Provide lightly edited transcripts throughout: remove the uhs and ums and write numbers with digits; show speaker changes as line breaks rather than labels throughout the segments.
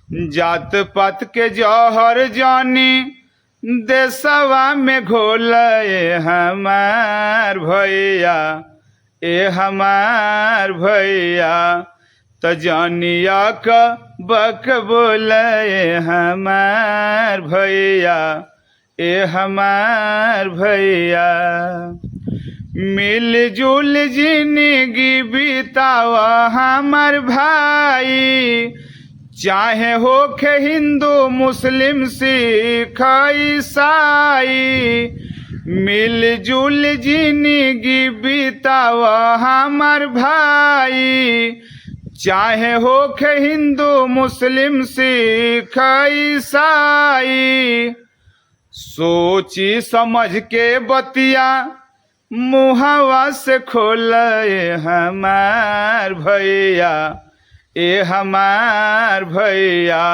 जात पात के जौहर जानी देशवा में घोल हमार भैया, ए हमार भैया। त जानिया का बक बोल हमार भैया, ए हमार भैया। मिलजुल जिंदगी बितावा हमार भाई, चाहे होखे हिंदू मुस्लिम सिख ईसाई। मिलजुल जिंदगी बितावा हमार भाई, चाहे होखे हिंदू मुस्लिम सिख ईसाई। सोची समझ के बतिया मुहवा से खोले हमार भैया, ए हमार भैया।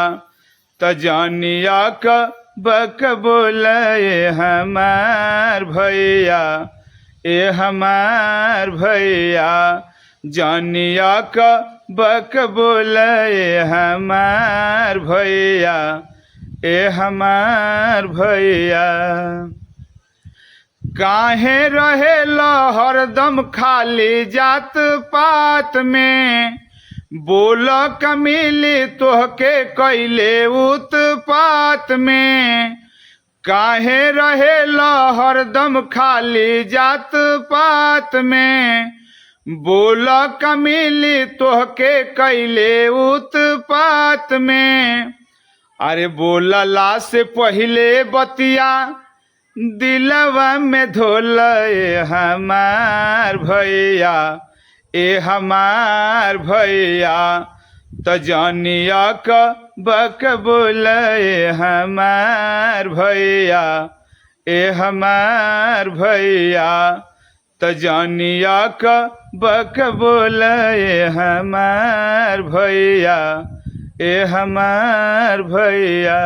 त जानिया का बक बोले हमार भैया, ए हमार भैया। जानिया का बक बोले हमार भैया, ए हमार भैया। काहे रहेला हरदम खाली जात पात में, बोल कमिली तोहके कैले उत्पात में। काहे रहेला हरदम खाली जात पात में, बोल कमिली तोहके कैले उत्पात में। अरे बोलला से पहिले बतिया दिलवा में धोल हमार भैया, ए हमार भैया। त जानिया का बक बोले हमार भैया, ए हमार भैया। त जानिया का बक बोले हमार भैया, ए हमार भैया।